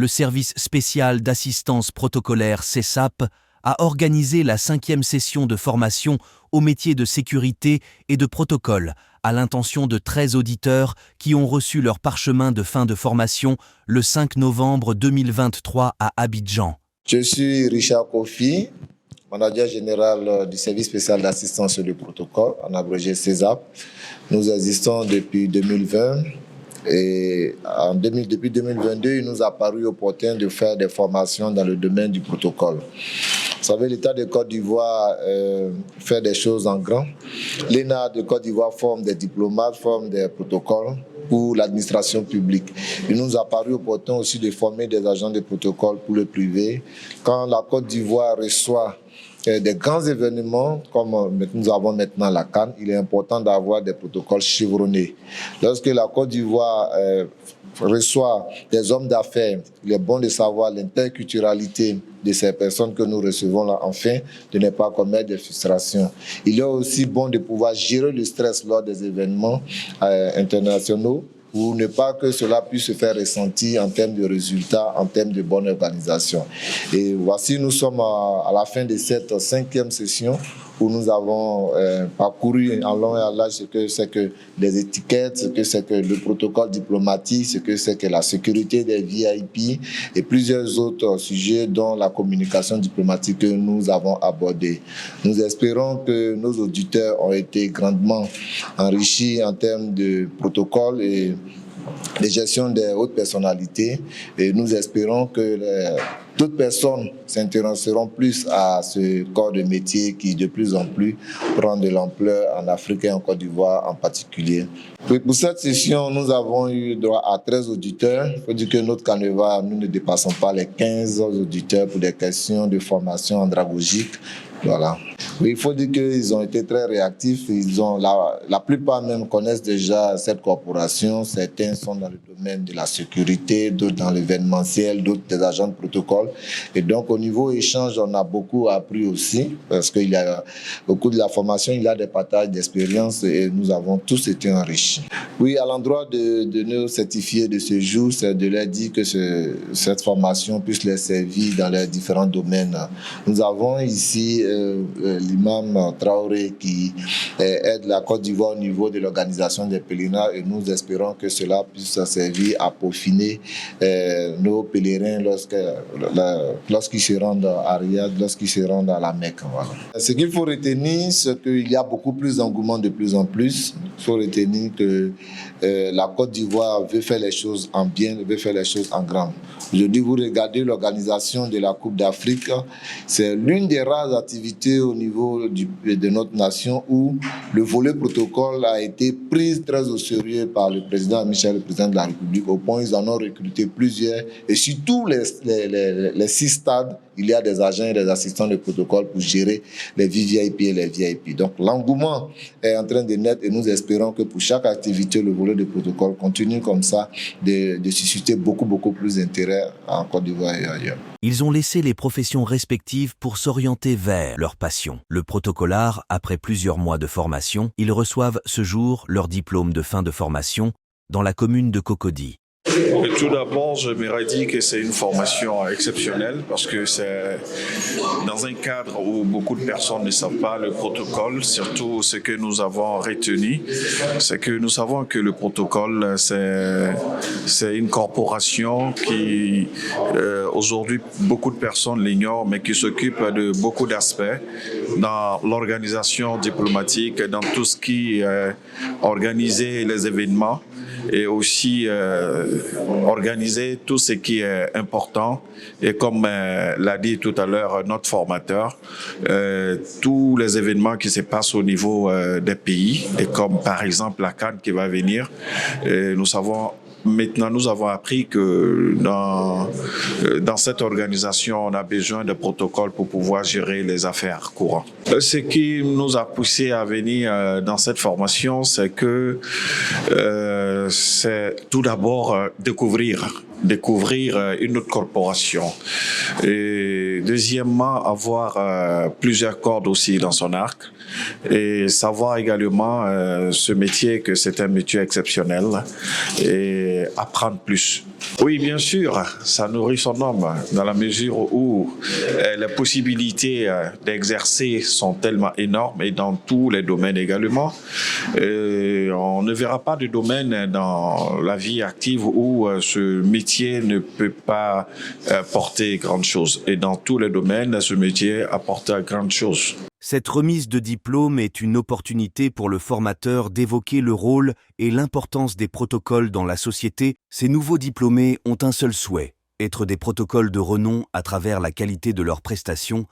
le service spécial d'assistance protocolaire CESAP a organisé la 5e session de formation au métier de sécurité et de protocole à l'intention de 13 auditeurs qui ont reçu leur parchemin de fin de formation le 5 novembre 2023 à Abidjan. Je suis Richard Kofi, manager général du service spécial d'assistance et de protocole, en abrégé CESAP. Nous existons depuis 2020 et depuis 2022, il nous a paru opportun de faire des formations dans le domaine du protocole. Vous savez, l'État de Côte d'Ivoire fait des choses en grand. L'ENA de Côte d'Ivoire forme des diplomates, forme des protocoles pour l'administration publique. Il nous a paru opportun aussi de former des agents de protocole pour le privé. Quand la Côte d'Ivoire reçoit des grands événements, comme nous avons maintenant la CAN, il est important d'avoir des protocoles chevronnés. Lorsque la Côte d'Ivoire reçoit des hommes d'affaires, il est bon de savoir l'interculturalité de ces personnes que nous recevons là, afin de ne pas commettre des frustrations. Il est aussi bon de pouvoir gérer le stress lors des événements internationaux pour ne pas que cela puisse se faire ressentir en termes de résultats, en termes de bonne organisation. Et voici, nous sommes à la fin de cette 5e session où nous avons parcouru en long et en large ce que c'est que les étiquettes, ce que c'est que le protocole diplomatique, ce que c'est que la sécurité des VIP et plusieurs autres sujets dont la communication diplomatique que nous avons abordé. Nous espérons que nos auditeurs ont été grandement enrichis en termes de protocole et de gestion des hautes personnalités, et nous espérons que toutes personnes s'intéresseront plus à ce corps de métier qui de plus en plus prend de l'ampleur en Afrique et en Côte d'Ivoire en particulier. Pour cette session, nous avons eu droit à 13 auditeurs. Il faut dire que notre canevas, nous ne dépassons pas les 15 auditeurs pour des questions de formation andragogique. Voilà. Il faut dire qu'ils ont été très réactifs. La plupart même connaissent déjà cette corporation. Certains sont dans le domaine de la sécurité, d'autres dans l'événementiel, d'autres des agents de protocole. Et donc, au niveau échange, on a beaucoup appris aussi, parce qu'il y a au cours de la formation, il y a des partages d'expérience et nous avons tous été enrichis. Oui, à l'endroit de nos certifiés de ce jour, c'est de leur dire que cette formation puisse les servir dans leurs différents domaines. Nous avons ici l'imam Traoré qui aide la Côte d'Ivoire au niveau de l'organisation des pèlerinages, et nous espérons que cela puisse servir à peaufiner nos pèlerins lorsqu'ils se rendent à Riyad, lorsqu'ils se rendent à la Mecque. Voilà. Ce qu'il faut retenir, c'est qu'il y a beaucoup plus d'engouement de plus en plus. Il faut retenir que la Côte d'Ivoire veut faire les choses en bien, veut faire les choses en grand. Aujourd'hui, vous regardez l'organisation de la Coupe d'Afrique, c'est l'une des rares activités au niveau de notre nation où le volet protocole a été pris très au sérieux par le président Michel, le président de la République, au point où ils en ont recruté plusieurs. Et sur tous les 6 stades, il y a des agents et des assistants de protocole pour gérer les VVIP et les VIP. Donc l'engouement est en train de naître et nous espérons que pour chaque activité, le volet de protocole continue comme ça de susciter beaucoup plus d'intérêt en Côte d'Ivoire et ailleurs. Ils ont laissé les professions respectives pour s'orienter vers leur passion. Le protocolard, après plusieurs mois de formation, ils reçoivent ce jour leur diplôme de fin de formation dans la commune de Cocody. Tout d'abord, je me dis que c'est une formation exceptionnelle parce que c'est dans un cadre où beaucoup de personnes ne savent pas le protocole. Surtout, ce que nous avons retenu, c'est que nous savons que le protocole, c'est une corporation qui, aujourd'hui, beaucoup de personnes l'ignorent, mais qui s'occupe de beaucoup d'aspects dans l'organisation diplomatique, dans tout ce qui est organiser les événements et aussi organiser tout ce qui est important. Et comme l'a dit tout à l'heure notre formateur, tous les événements qui se passent au niveau des pays, et comme par exemple la CAN qui va venir, Maintenant, nous avons appris que dans cette organisation, on a besoin de protocoles pour pouvoir gérer les affaires courantes. Ce qui nous a poussé à venir dans cette formation, c'est que c'est tout d'abord découvrir découvrir une autre corporation. Et deuxièmement, avoir plusieurs cordes aussi dans son arc et savoir également ce métier, que c'est un métier exceptionnel et apprendre plus. Oui, bien sûr, ça nourrit son homme dans la mesure où les possibilités d'exercer sont tellement énormes et dans tous les domaines également. On ne verra pas de domaine dans la vie active où ce métier ne peut pas porter grande chose. Et dans tous les domaines, ce métier apporte grande chose. Cette remise de diplôme est une opportunité pour le formateur d'évoquer le rôle et l'importance des protocoles dans la société. Ces nouveaux diplômés ont un seul souhait, être des protocoles de renom à travers la qualité de leurs prestations.